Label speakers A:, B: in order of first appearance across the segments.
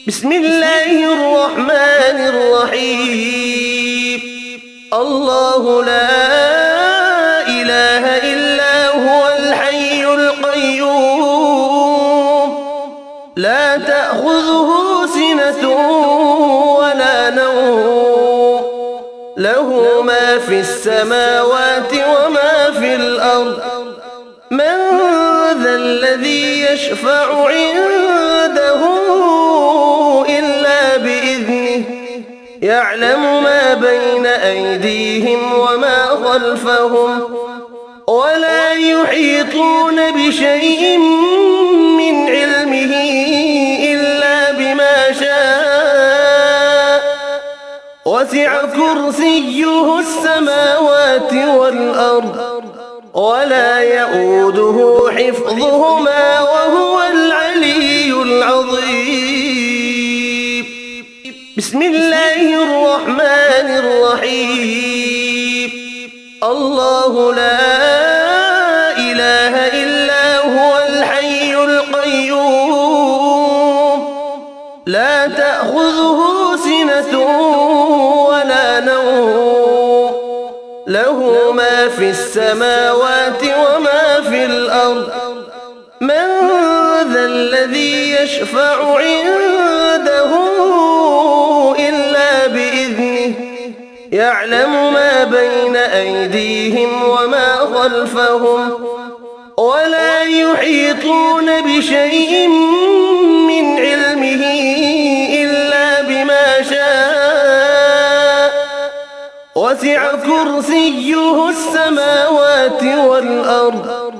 A: بسم الله الرحمن الرحيم. الله لا إله إلا هو الحي القيوم، لا تأخذه سنة ولا نوم، له ما في السماوات وما في الأرض. من ذا الذي يشفع عنده إلا بإذنه، يعلم ما بين أيديهم وما خلفهم، ولا يحيطون بشيء من علمه إلا بما شاء، وسع كرسيه السماوات والأرض، ولا يؤوده حفظهما وهو العلي العظيم. بسم الله الرحمن الرحيم. الله لا إله إلا هو الحي القيوم، لا تأخذه سنة ولا نوم، له ما في السماوات وما في الأرض. من ذا الذي يشفع عنده إلا بإذنه، يعلم ما بين أيديهم وما خلفهم، ولا يحيطون بشيء من علمه إلا بما شاء، وسع كرسيه السماوات والأرض،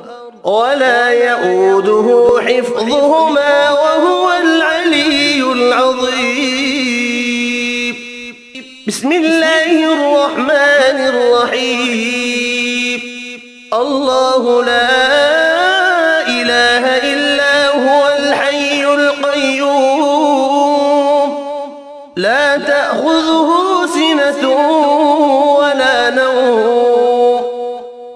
A: ولا يؤوده حفظهما وهو العلي العظيم. بسم الله الرحمن الرحيم. الله لا إله إلا هو الحي القيوم، لا تأخذه سنة ولا نوم،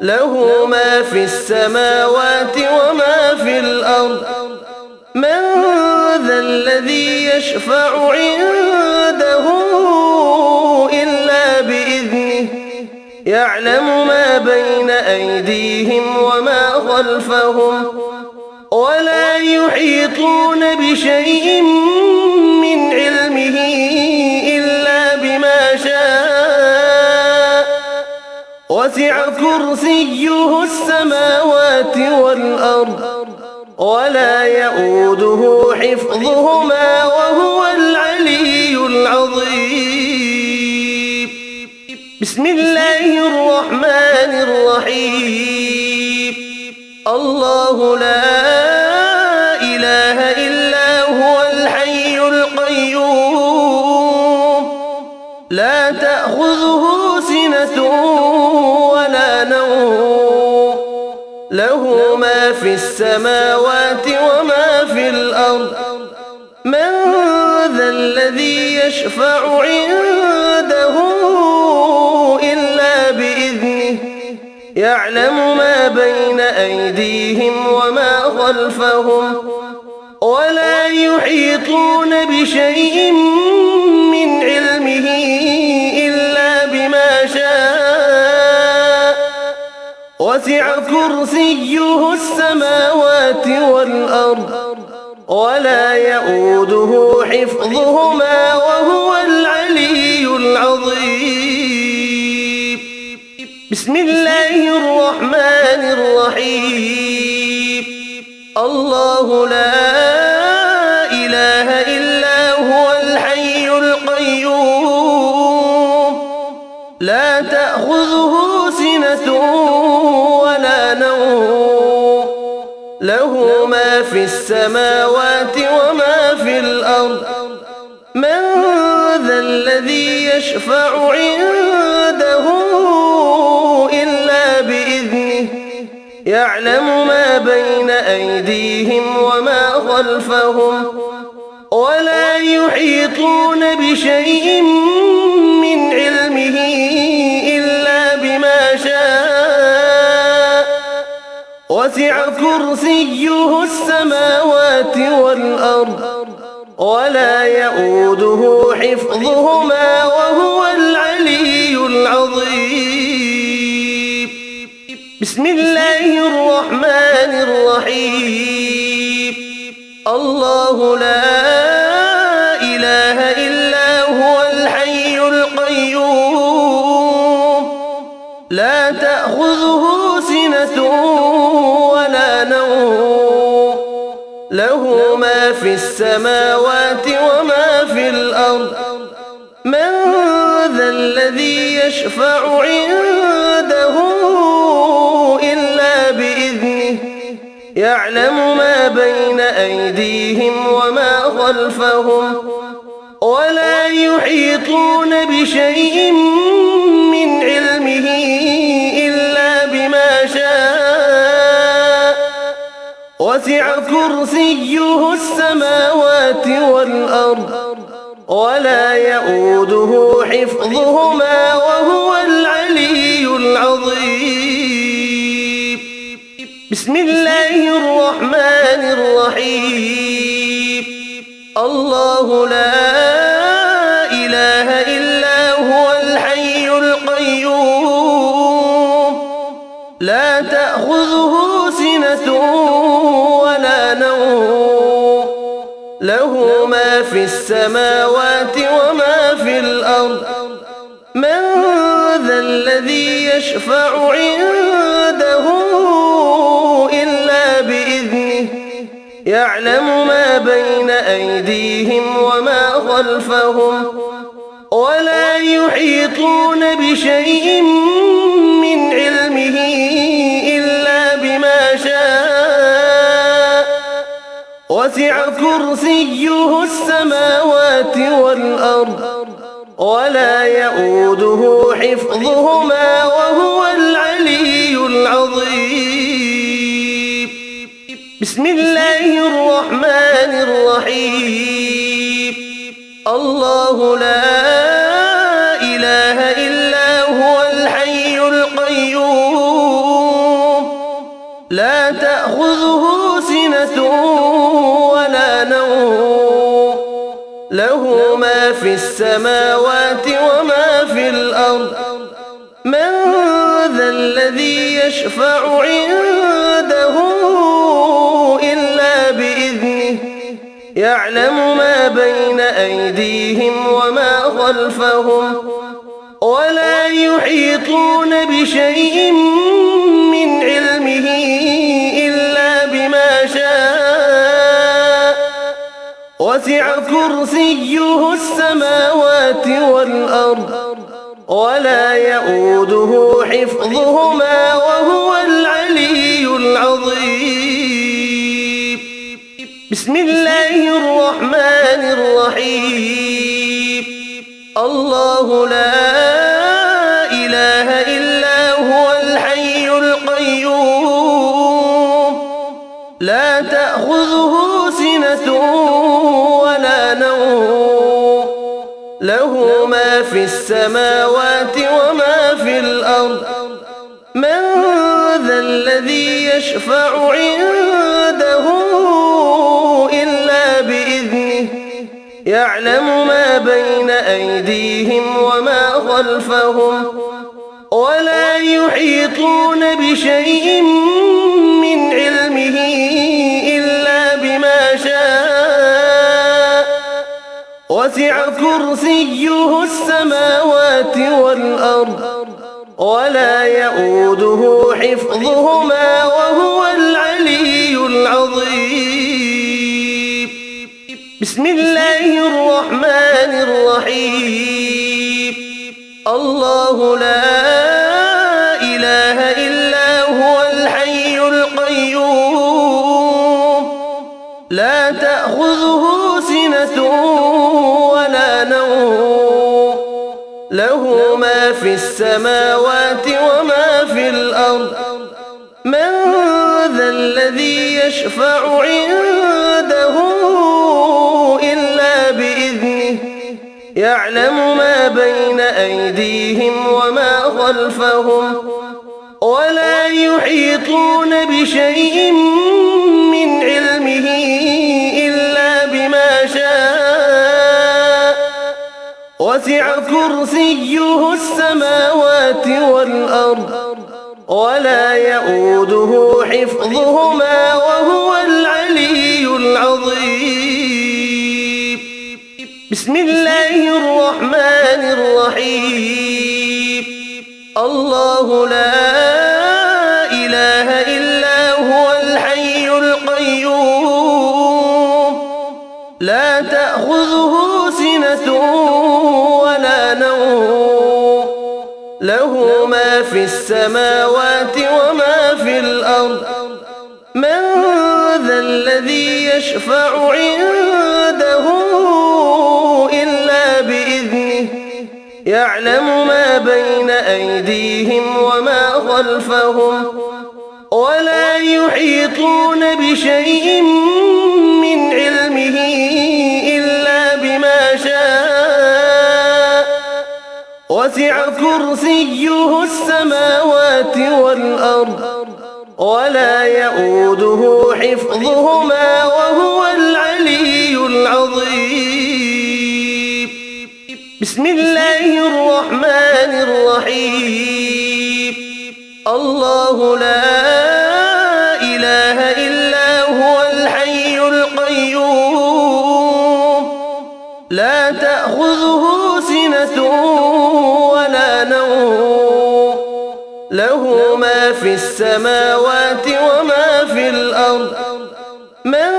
A: له ما في السماوات وما في الأرض. من ذا الذي يشفع عنده إلا بإذنه، يعلم ما بين أيديهم وما خلفهم، ولا يحيطون بشيء من علمه إلا بما شاء، وسع كرسيه السماوات والأرض، ولا يؤوده حفظهما وهو العلي العظيم. بسم الله الرحمن الرحيم. الله لا إله إلا هو الحي القيوم، لا تأخذه سنة ولا نوم، له ما في السماوات وما في الأرض. من ذا الذي يشفع عنده إلا بإذنه، يعلم ما بين أيديهم وما خلفهم، ولا يحيطون بشيء من علمه إلا بما شاء، وسع كرسيه السماوات والأرض، ولا يؤوده حفظهما وهو العلي العظيم. بسم الله الرحمن الرحيم. الله لا إله إلا هو الحي القيوم، لا تأخذه سنة ولا نوم، له ما في السماوات وما في الأرض. من ذا الذي يشفع عنده إلا بإذنه، يعلم ما بين أيديهم وما خلفهم، ولا يحيطون بشيء من علمه إلا بما شاء، وسع كرسيه السماوات والأرض، ولا يؤوده حفظهما وهو العلي العظيم. بسم الله الرحمن الرحيم. الله لا إله إلا هو الحي القيوم لا تأخذه سنة ولا نوم له ما في السماوات وما في الأرض من ذا الذي يشفع عنده إلا بإذنه يعلم ما بين أيديهم وما خلفهم ولا يحيطون بشيء من علمه إلا بما شاء وسع كرسيه السماوات والأرض ولا يؤوده حفظهما وهو العلي العظيم. بسم الله الرحمن الرحيم. الله لا إله إلا هو الحي القيوم لا تأخذه سنة ولا نوم له ما في السماوات وما في الأرض من ذا الذي يشفع عنده إلا بإذنه يعلم ما بين أيديهم وما خلفهم ولا يحيطون بشيء من علمه إلا بما شاء وسع كرسيه السماوات والأرض ولا يؤوده حفظهما وهو العلي العظيم. بسم الله الرحمن الرحيم. الله لا إله إلا هو الحي القيوم لا تأخذه سنة ولا نوم له ما في السماوات وما في الأرض من ذا الذي يشفع عنده إلا بإذنه يعلم ما بين أيديهم وما خلفهم ولا يحيطون بشيء من علمه إلا بما شاء وسع كرسيه السماوات والأرض ولا يؤوده حفظهما وهو العلي العظيم. بسم الله الرحمن الرحيم. الله لا إله إلا هو الحي القيوم لا تأخذه سنة ولا نوم له ما في السماوات وما في الأرض من ذا الذي يشفع عنده إلا بإذنه يعلم ما بين أيديهم وما خلفهم ولا يحيطون بشيء من علمه إلا بما شاء وسع كرسيه السماوات والأرض ولا يؤوده حفظهما وهو العلي العظيم. بسم الله الرحمن الرحيم. الله لا إله إلا هو الحي القيوم لا تأخذه سنة ولا نوم له ما في السماوات وما في الأرض من ذا الذي يشفع عنده إلا بإذنه يعلم ما بين أيديهم وما خلفهم ولا يحيطون بشيء من علمه إلا بما شاء كرسيه السماوات والأرض ولا يؤوده حفظهما وهو العلي العظيم. بسم الله الرحمن الرحيم. الله لا إله إلا هو الحي القيوم لا تأخذه سنة ولا نوم له ما في السماوات وما في الأرض. من ذا الذي يشفع عنده إلا بإذنه يعلم ما بين أيديهم وما خلفهم ولا يحيطون بشيء من علمه إلا بما شاء وسع كرسيه السماوات والأرض ولا يؤوده حفظهما وهو العلي العظيم. بسم الله الرحمن الرحيم. الله لا إله إلا هو الحي القيوم لا تأخذه سنة ولا نوم له ما في السماوات وما في الأرض. من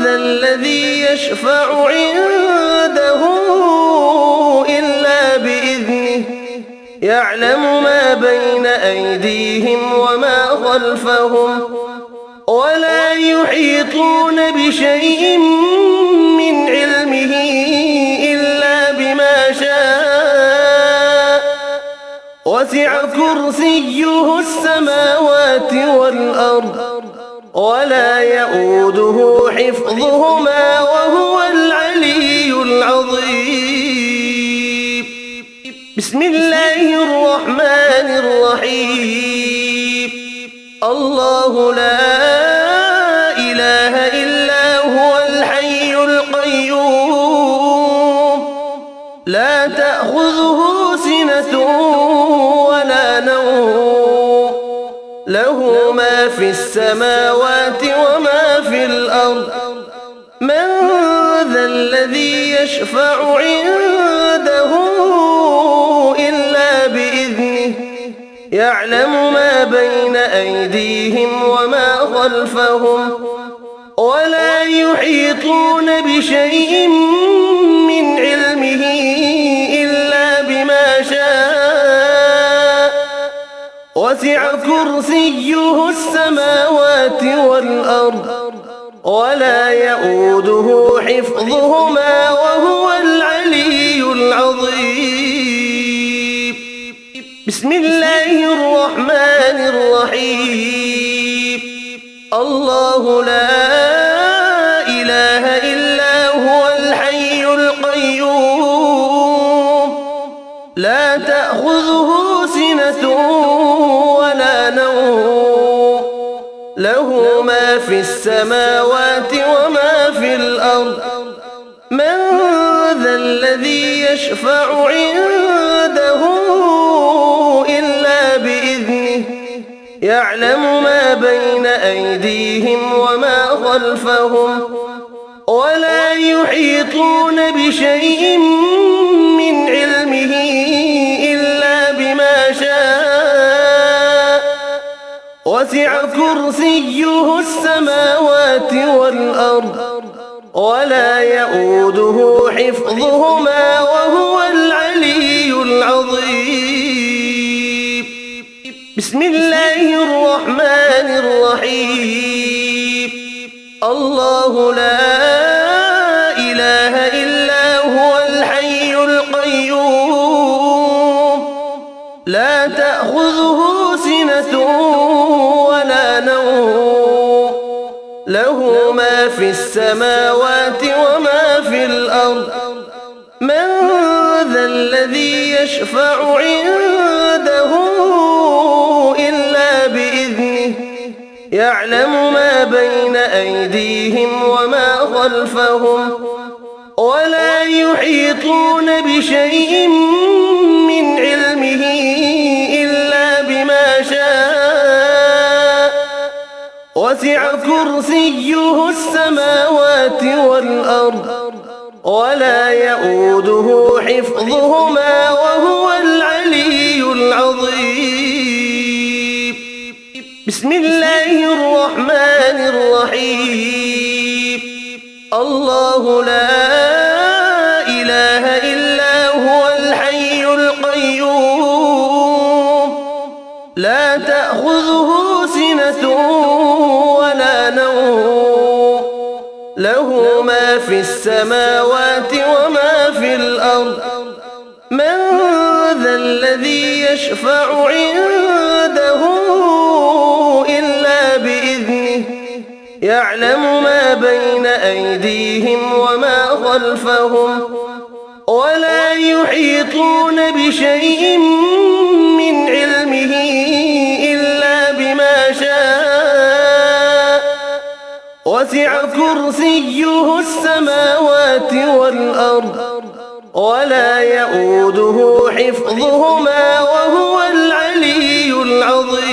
A: ذا الذي يشفع عنده إلا بإذنه يعلم ما بين أيديهم وما خلفهم ولا يحيطون بشيء من علمه إلا بما شاء وسع كرسيه السماوات والأرض ولا يؤوده حفظهما وهو العلي العظيم. بسم الله الرحمن الرحيم. الله لا إله إلا هو الحي القيوم لا تأخذه سنة ولا نوم له ما في السماوات وما في الأرض. من ذا الذي يشفع عنده إلا بإذنه يعلم ما بين أيديهم وما خلفهم ولا يحيطون بشيء من علمه إلا بما شاء وسع كرسيه السماوات والأرض ولا يؤوده حفظهما وهو العلي العظيم. بسم الله الرحمن الرحيم. الله لا إله إلا هو الحي القيوم لا تأخذه سنة ولا نوم له ما في السماوات وما في الأرض. من ذا الذي يشفع عنده إلا بإذنه يعلم ما بين أيديهم وما خلفهم ولا يحيطون بشيء من علمه إلا بما شاء وسع كرسيه السماوات والأرض ولا يؤوده حفظهما وهو العلي العظيم. بسم الله الرحمن الرحيم. الله لا إله إلا هو الحي القيوم لا تأخذه سنة ولا نوم له ما في السماوات وما في الأرض. من ذا الذي يشفع عنده إلا بإذنه يعلم ما بين أيديهم وما خلفهم ولا يحيطون بشيء من علمه إلا بما شاء وسع كرسيه السماوات والأرض ولا يؤوده حفظهما وهو العلي العظيم. بسم الله الرحمن الرحيم. الله لا إله إلا هو الحي القيوم لا تأخذه سنة ولا نوم له ما في السماوات وما في الأرض من ذا الذي يشفع عنده إلا بإذنه يعلم ما بين أيديهم وما خلفهم ولا يحيطون بشيء من علمه إلا بما شاء وسع كرسيه السماوات والأرض ولا يؤوده حفظهما وهو العلي العظيم.